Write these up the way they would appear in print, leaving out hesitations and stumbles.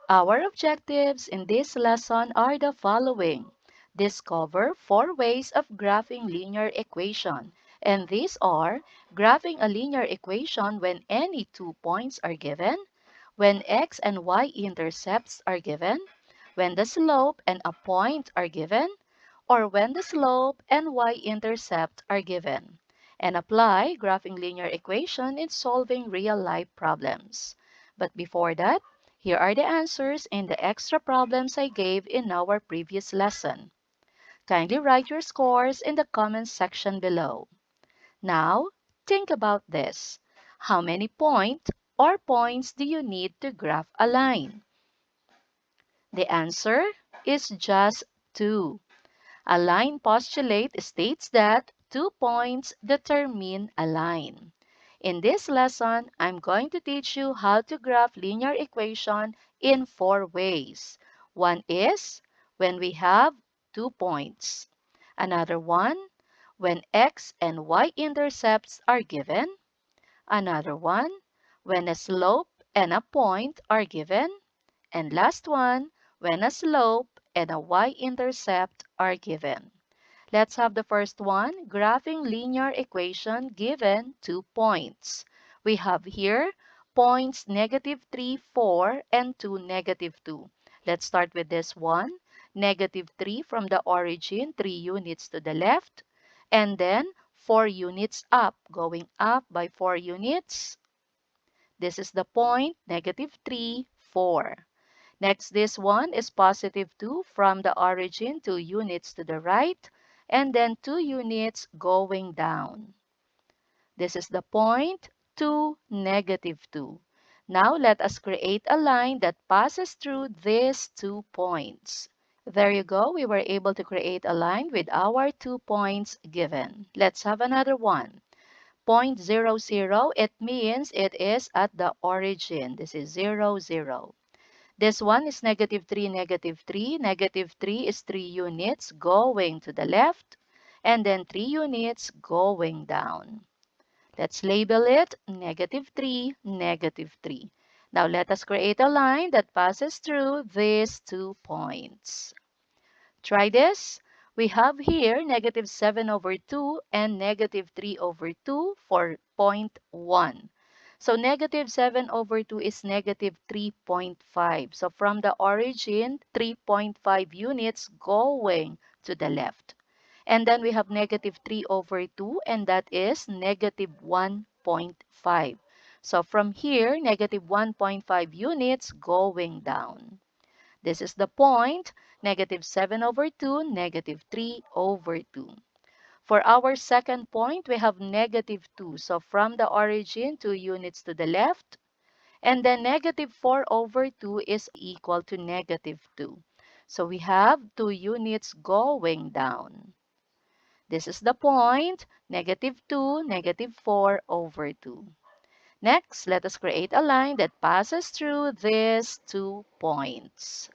Our objectives in this lesson are the following. Discover 4 ways of graphing linear equation. And these are graphing a linear equation when any 2 points are given, when x and y intercepts are given, when the slope and a point are given, or when the slope and y-intercept are given. And apply graphing linear equation in solving real-life problems. But before that, here are the answers in the extra problems I gave in our previous lesson. Kindly write your scores in the comments section below. Now, think about this. How many points do you need to graph a line? The answer is just 2. A line postulate states that 2 points determine a line. In this lesson, I'm going to teach you how to graph linear equation in 4 ways. One is when we have 2 points. Another one, when x and y intercepts are given. Another one, when a slope and a point are given. And last one, when a slope and a y-intercept are given. Let's have the first one, graphing linear equation given 2 points. We have here points -3, 4, and 2, -2. Let's start with this one. -3 from the origin, 3 units to the left, and then 4 units up, going up by 4 units. This is the point, -3, 4. Next, this one is +2 from the origin, 2 units to the right, and then 2 units going down. This is the point, 2, -2. Now, let us create a line that passes through these 2 points. There you go. We were able to create a line with our 2 points given. Let's have another one. Point 0, 0, it means it is at the origin. This is 0, 0. This one is -3, -3. -3 is 3 units going to the left, and then 3 units going down. Let's label it -3, -3. Now let us create a line that passes through these 2 points. Try this. We have here -7/2 and -3/2 for point 1. So -7/2 is -3.5. So from the origin, 3.5 units going to the left. And then we have -3/2, and that is -1.5. So from here, -1.5 units going down. This is the point, -7/2, -3/2. For our second point, we have -2. So from the origin, 2 units to the left. And then -4/2 is equal to -2. So we have 2 units going down. This is the point, -2, -4/2. Next, let us create a line that passes through these 2 points.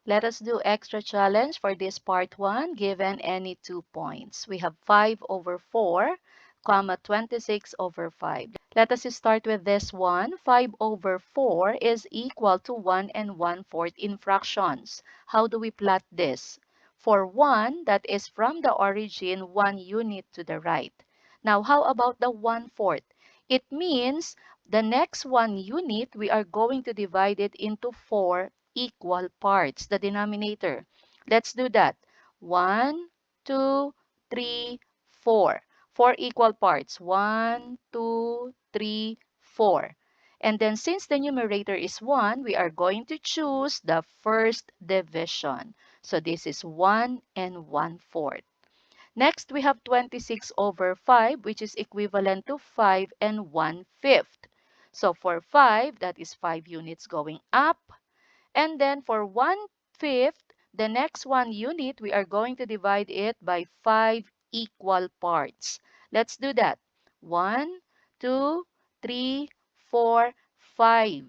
Let us do extra challenge for this part 1 given any 2 points. We have 5/4, 26/5. Let us start with this one. 5/4 is equal to 1 and 1/4 in fractions. How do we plot this? For 1, that is from the origin 1 unit to the right. Now, how about the 1/4? It means the next 1 unit, we are going to divide it into 4 equal parts, the denominator. Let's do that. 1, 2, 3, 4. 4 equal parts. 1, 2, 3, 4. And then since the numerator is 1, we are going to choose the first division. So this is 1 and 1/4. Next, we have 26/5, which is equivalent to 5 and 1/5. So for 5, that is 5 units going up. And then for 1/5, the next 1 unit, we are going to divide it by 5 equal parts. Let's do that. 1, 2, 3, 4, 5.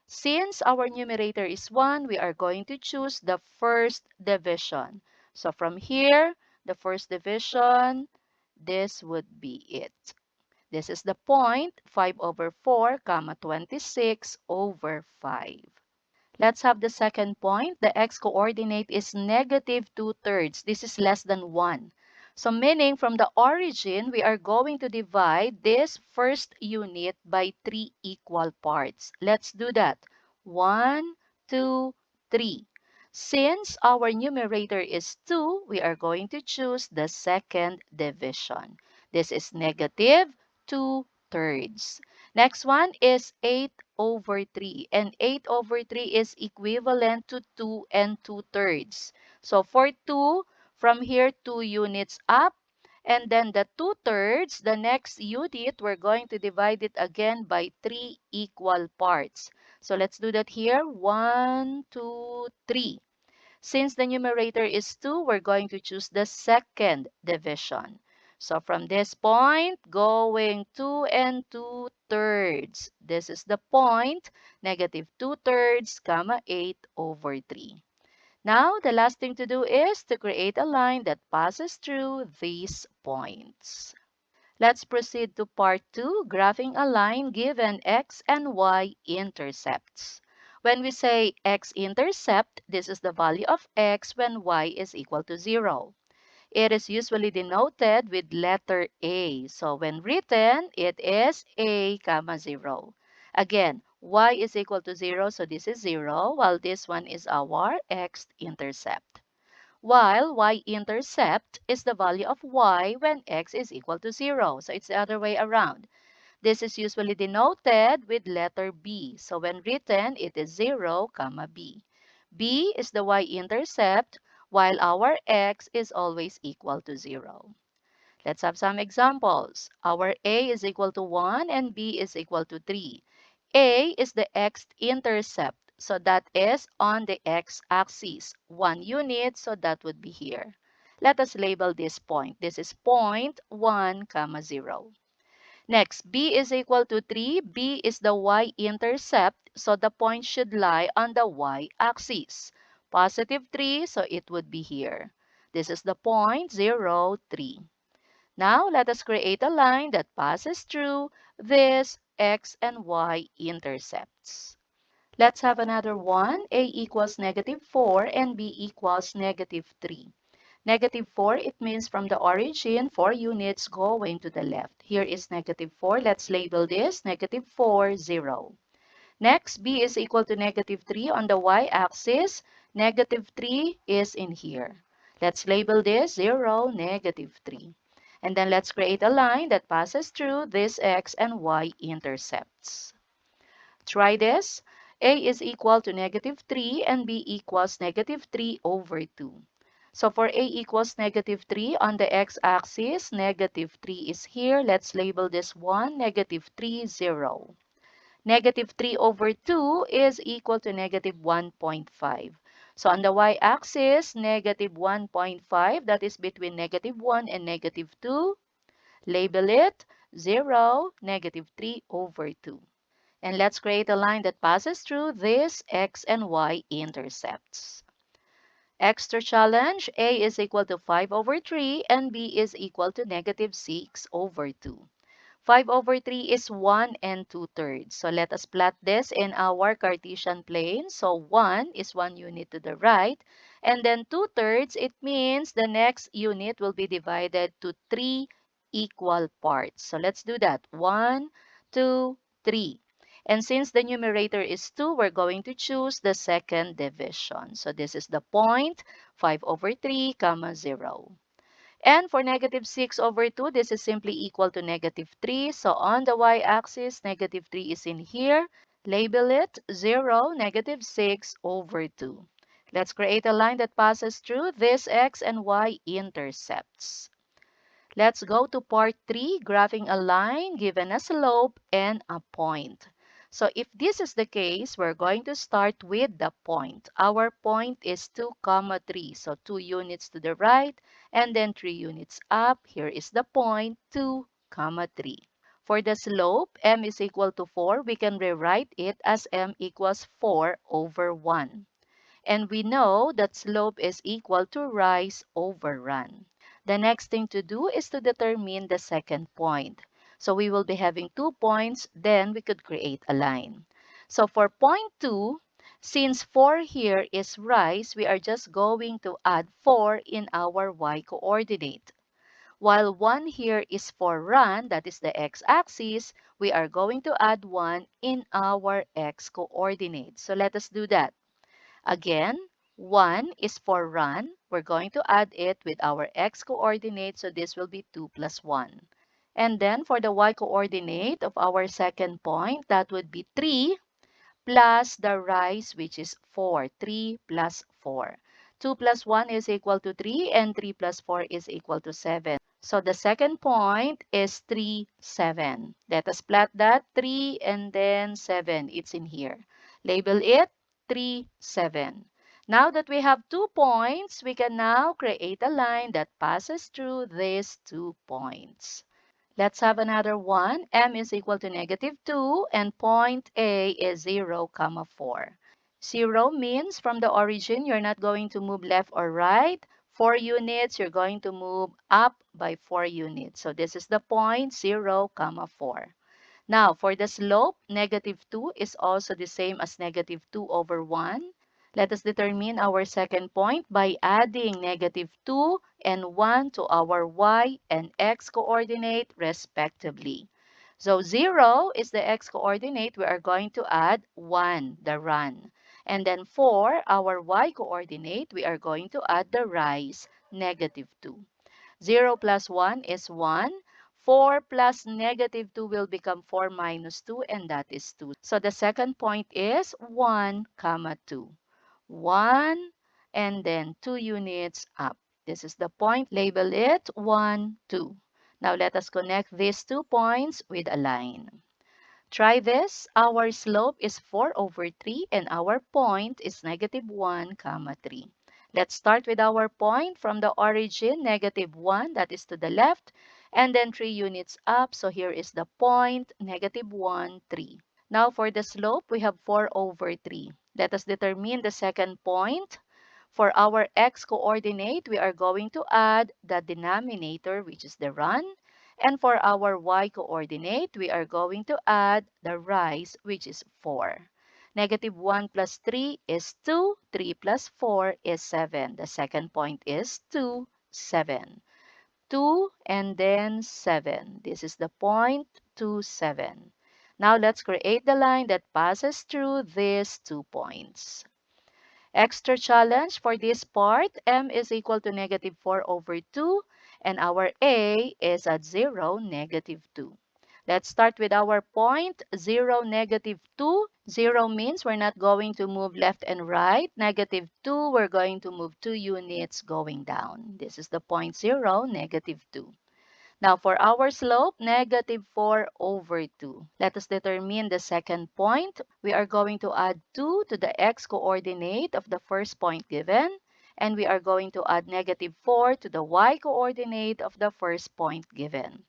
Since our numerator is 1, we are going to choose the first division. So from here, the first division, this would be it. This is the point, 5/4, 26/5. Let's have the second point. The x-coordinate is negative 2/3. This is less than 1. So meaning from the origin, we are going to divide this first unit by 3 equal parts. Let's do that. 1, 2, 3. Since our numerator is 2, we are going to choose the second division. This is negative 2/3. Next one is 8 over 3. And 8 over 3 is equivalent to 2 and 2/3. So for 2, from here 2 units up. And then the 2/3, the next unit, we're going to divide it again by 3 equal parts. So let's do that here. 1, 2, 3. Since the numerator is 2, we're going to choose the second division. So from this point, going 2 and 2/3. This is the point, negative 2/3, comma 8 over 3. Now, the last thing to do is to create a line that passes through these points. Let's proceed to part 2, graphing a line given x and y intercepts. When we say x-intercept, this is the value of x when y is equal to 0. It is usually denoted with letter A. So when written, it is A, comma 0. Again, y is equal to 0, so this is 0, while this one is our x-intercept. While y-intercept is the value of y when x is equal to 0. So it's the other way around. This is usually denoted with letter B. So when written, it is 0, comma B. B is the y-intercept, while our x is always equal to 0. Let's have some examples. Our A is equal to 1 and B is equal to 3. A is the x-intercept, so that is on the x-axis. 1 unit, so that would be here. Let us label this point. This is point 1, comma 0. Next, B is equal to 3. B is the y-intercept, so the point should lie on the y-axis. Positive 3, so it would be here. This is the point 0, 3. Now, let us create a line that passes through this x and y intercepts. Let's have another one. A equals negative 4 and B equals negative 3. Negative 4, it means from the origin, 4 units going to the left. Here is negative 4. Let's label this negative 4, 0. Next, B is equal to negative 3 on the y-axis. Negative 3 is in here. Let's label this 0, negative 3. And then let's create a line that passes through this x and y intercepts. Try this. A is equal to negative 3 and B equals negative 3 over 2. So for A equals negative 3 on the x-axis, negative 3 is here. Let's label this one negative 3, 0. Negative 3 over 2 is equal to negative 1.5. So on the y-axis, negative 1.5, that is between negative 1 and negative 2. Label it 0, negative 3 over 2. And let's create a line that passes through these x and y intercepts. Extra challenge, A is equal to 5 over 3 and B is equal to negative 6 over 2. 5 over 3 is 1 and 2/3. So let us plot this in our Cartesian plane. So 1 is 1 unit to the right. And then 2/3, it means the next unit will be divided to 3 equal parts. So let's do that. 1, 2, 3. And since the numerator is 2, we're going to choose the second division. So this is the point, 5 over 3, comma 0. And for negative 6 over 2, this is simply equal to negative 3. So on the y-axis, negative 3 is in here. Label it 0, negative 6 over 2. Let's create a line that passes through this x and y intercepts. Let's go to part 3, graphing a line given a slope and a point. So if this is the case, we're going to start with the point. Our point is 2, 3. So 2 units to the right and then 3 units up. Here is the point 2, 3. For the slope, m is equal to 4. We can rewrite it as m equals 4 over 1. And we know that slope is equal to rise over run. The next thing to do is to determine the second point. So we will be having 2 points, then we could create a line. So for point 2, Since 4 here is rise, we are just going to add 4 in our y coordinate. While 1 here is for run, that is the x-axis, we are going to add 1 in our x coordinate. So let us do that. Again, 1 is for run. We're going to add it with our x coordinate, so this will be 2 plus 1. And then for the y coordinate of our second point, that would be 3 plus the rise, which is 4. 3 plus 4. 2 plus 1 is equal to 3, and 3 plus 4 is equal to 7. So the second point is 3, 7. Let us plot that 3 and then 7. It's in here. Label it 3, 7. Now that we have 2 points, we can now create a line that passes through these 2 points. Let's have another one. M is equal to negative 2 and point A is 0, comma 4. 0 means from the origin, you're not going to move left or right. 4 units, you're going to move up by 4 units. So this is the point 0, comma 4. Now, for the slope, negative 2 is also the same as negative 2 over 1. Let us determine our second point by adding negative 2 and 1 to our y and x coordinate respectively. So 0 is the x coordinate. We are going to add 1, the run. And then for our y coordinate, we are going to add the rise, negative 2. 0 plus 1 is 1. 4 plus negative 2 will become 4 minus 2, and that is 2. So the second point is 1, comma 2. 1 and then 2 units up. This is the point. Label it 1, 2. Now let us connect these 2 points with a line. Try this. Our slope is 4 over 3 and our point is negative 1, comma 3. Let's start with our point from the origin, negative 1, that is to the left, and then 3 units up. So here is the point, negative 1, 3. Now for the slope, we have 4 over 3. Let us determine the second point. For our x coordinate, we are going to add the denominator, which is the run. And for our y coordinate, we are going to add the rise, which is 4. Negative 1 plus 3 is 2. 3 plus 4 is 7. The second point is 2, 7. 2 and then 7. This is the point 2, 7. Now let's create the line that passes through these 2 points. Extra challenge for this part, m is equal to negative 4 over 2, and our a is at 0, negative 2. Let's start with our point, 0, negative 2. 0 means we're not going to move left and right. Negative 2, we're going to move 2 units going down. This is the point 0, negative 2. Now for our slope, negative 4 over 2. Let us determine the second point. We are going to add 2 to the x-coordinate of the first point given. And we are going to add negative 4 to the y-coordinate of the first point given.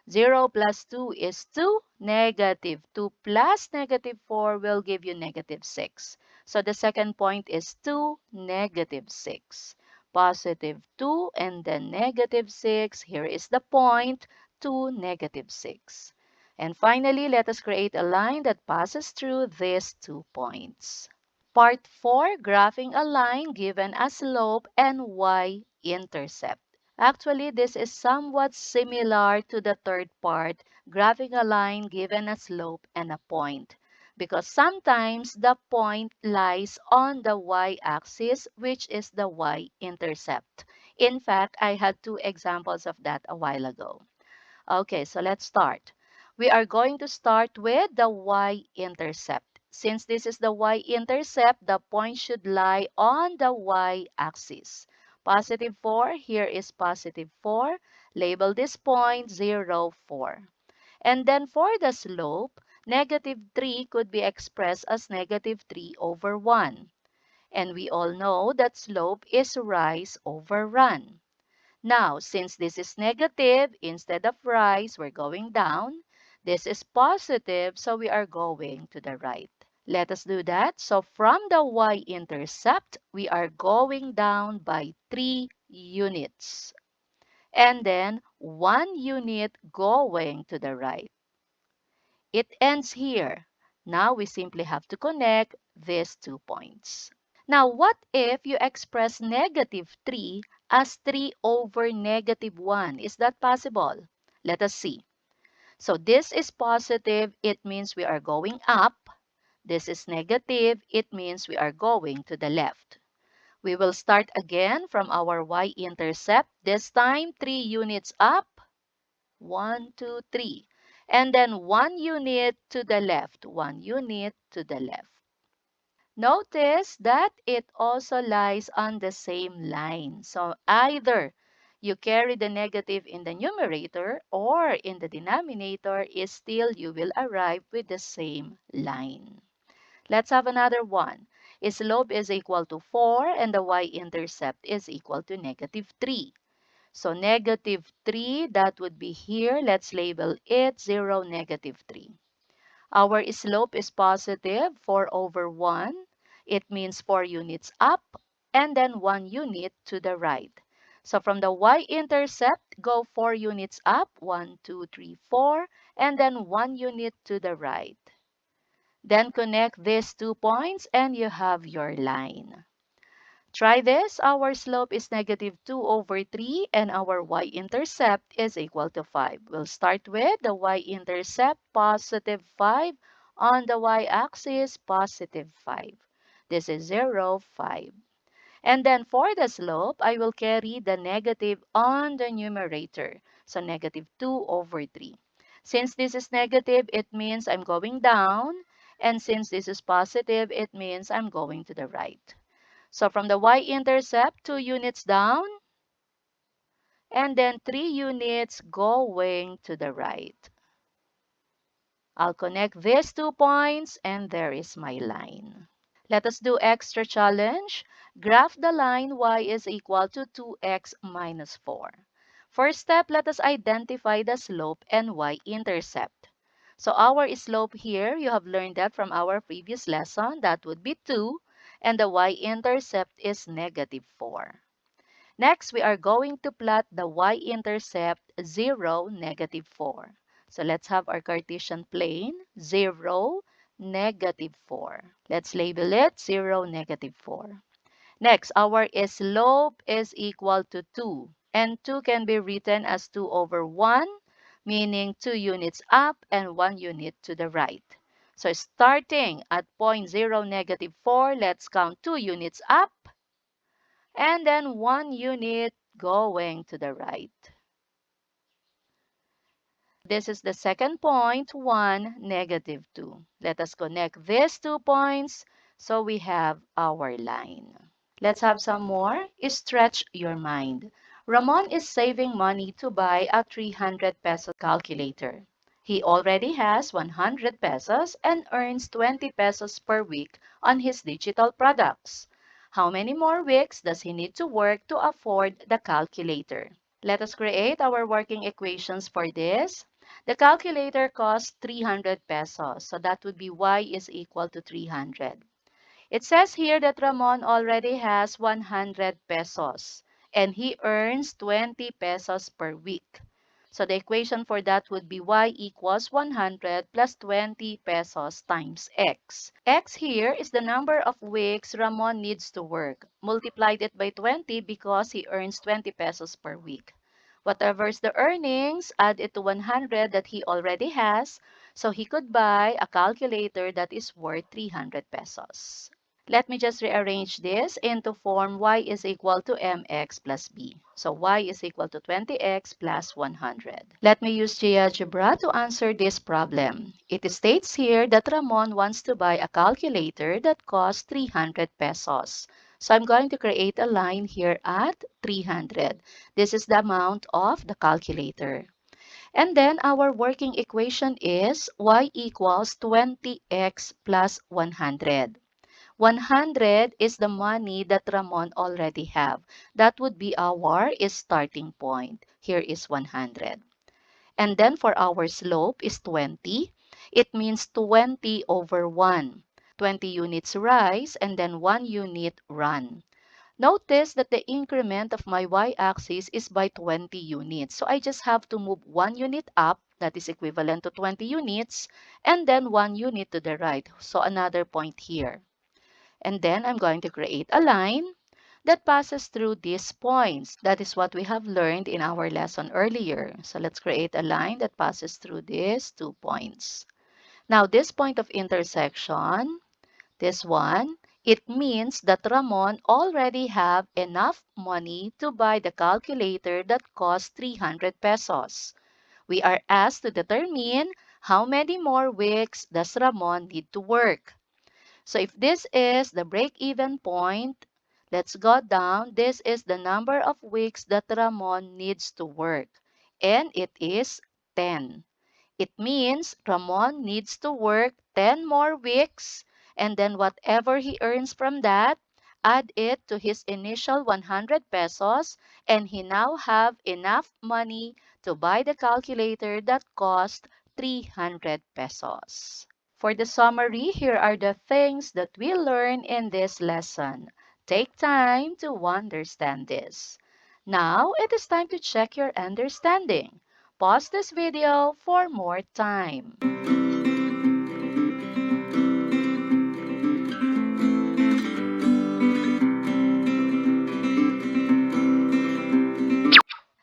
0 plus 2 is 2. Negative 2 plus negative 4 will give you negative 6. So the second point is 2, negative 6. Positive 2 and then negative 6. Here is the point, 2, negative 6. And finally, let us create a line that passes through these 2 points. Part 4, graphing a line given a slope and y-intercept. Actually, this is somewhat similar to the third part, graphing a line given a slope and a point. Because sometimes the point lies on the y-axis, which is the y-intercept. In fact, I had 2 examples of that a while ago. Okay, so let's start. We are going to start with the y-intercept. Since this is the y-intercept, the point should lie on the y-axis. Positive 4, here is positive 4. Label this point 0, 4. And then for the slope, negative 3 could be expressed as negative 3 over 1. And we all know that slope is rise over run. Now, since this is negative, instead of rise, we're going down. This is positive, so we are going to the right. Let us do that. So from the y-intercept, we are going down by 3 units. And then 1 unit going to the right. It ends here. Now we simply have to connect these 2 points. Now, what if you express negative 3 as 3 over negative 1? Is that possible? Let us see. So this is positive, it means we are going up. This is negative, it means we are going to the left. We will start again from our y-intercept. This time, 3 units up. 1, 2, 3. And then 1 unit to the left. 1 unit to the left. Notice that it also lies on the same line. So either you carry the negative in the numerator or in the denominator, is still you will arrive with the same line. Let's have another one. Slope is equal to 4 and the y-intercept is equal to negative 3. So negative 3, that would be here. Let's label it 0, negative 3. Our slope is positive, 4 over 1. It means 4 units up and then 1 unit to the right. So from the y-intercept, go 4 units up, 1, 2, 3, 4, and then 1 unit to the right. Then connect these 2 points and you have your line. Try this. Our slope is negative 2 over 3 and our y-intercept is equal to 5. We'll start with the y-intercept, positive 5. On the y-axis, positive 5. This is 0, 5. And then for the slope, I will carry the negative on the numerator. So negative 2 over 3. Since this is negative, it means I'm going down. And since this is positive, it means I'm going to the right. So from the y-intercept, 2 units down, and then 3 units going to the right. I'll connect these 2 points, and there is my line. Let us do extra challenge. Graph the line y is equal to 2x minus 4. First step, let us identify the slope and y-intercept. So our slope here, you have learned that from our previous lesson, that would be 2, and the y-intercept is negative 4. Next, we are going to plot the y-intercept 0, negative 4. So let's have our Cartesian plane, 0, negative 4. Let's label it 0, negative 4. Next, our slope is equal to 2. And 2 can be written as 2 over 1, meaning 2 units up and 1 unit to the right. So starting at point 0, negative 4, let's count 2 units up and then 1 unit going to the right. This is the second point, 1, negative 2. Let us connect these 2 points so we have our line. Let's have some more. Stretch your mind. Ramon is saving money to buy a 300 peso calculator. He already has 100 pesos and earns 20 pesos per week on his digital products. How many more weeks does he need to work to afford the calculator? Let us create our working equations for this. The calculator costs 300 pesos, so that would be y is equal to 300. It says here that Ramon already has 100 pesos and he earns 20 pesos per week. So the equation for that would be y equals 100 plus 20 pesos times x. X here is the number of weeks Ramon needs to work. Multiplied it by 20 because he earns 20 pesos per week. Whatever is the earnings, add it to 100 that he already has, so he could buy a calculator that is worth 300 pesos. Let me just rearrange this into form y is equal to mx plus b. So y is equal to 20x plus 100. Let me use GeoGebra to answer this problem. It states here that Ramon wants to buy a calculator that costs 300 pesos. So I'm going to create a line here at 300. This is the amount of the calculator. And then our working equation is y equals 20x plus 100. 100 is the money that Ramon already have. That would be our starting point. Here is 100. And then for our slope is 20. It means 20 over 1. 20 units rise and then 1 unit run. Notice that the increment of my y-axis is by 20 units. So I just have to move 1 unit up, that is equivalent to 20 units, and then 1 unit to the right. So another point here. And then I'm going to create a line that passes through these points. That is what we have learned in our lesson earlier. So let's create a line that passes through these 2 points. Now, this point of intersection, this one, it means that Ramon already have enough money to buy the calculator that costs 300 pesos. We are asked to determine how many more weeks does Ramon need to work. So if this is the break-even point, let's go down. This is the number of weeks that Ramon needs to work, and it is 10. It means Ramon needs to work 10 more weeks, and then whatever he earns from that, add it to his initial 100 pesos, and he now have enough money to buy the calculator that cost 300 pesos. For the summary, here are the things that we learn in this lesson. Take time to understand this. Now, it is time to check your understanding. Pause this video for more time.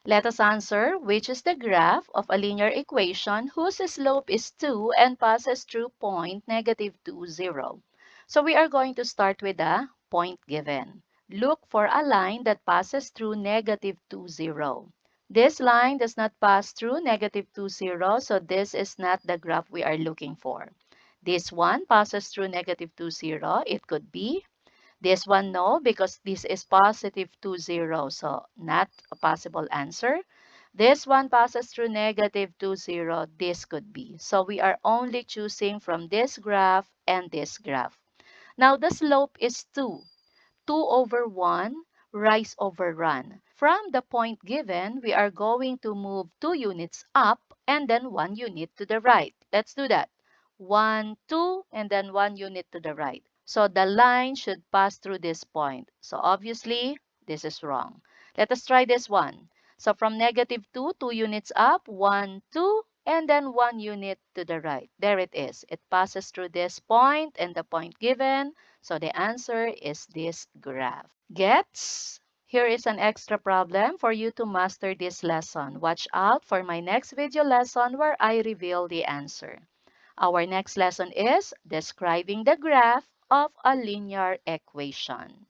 Let us answer which is the graph of a linear equation whose slope is 2 and passes through point -2, 0. So we are going to start with the point given. Look for a line that passes through -2, 0. This line does not pass through -2, 0, so this is not the graph we are looking for. This one passes through -2, 0. It could be this one, no, because this is +2, 0, so not a possible answer. This one passes through -2, 0. This could be. So we are only choosing from this graph and this graph. Now the slope is 2. 2 over 1, rise over run. From the point given, we are going to move 2 units up and then 1 unit to the right. Let's do that. 1, 2, and then 1 unit to the right. So the line should pass through this point. So obviously, this is wrong. Let us try this one. So from -2, 2 units up, 1, 2, and then 1 unit to the right. There it is. It passes through this point and the point given. So the answer is this graph. Gets? Here is an extra problem for you to master this lesson. Watch out for my next video lesson where I reveal the answer. Our next lesson is describing the graph of a linear equation.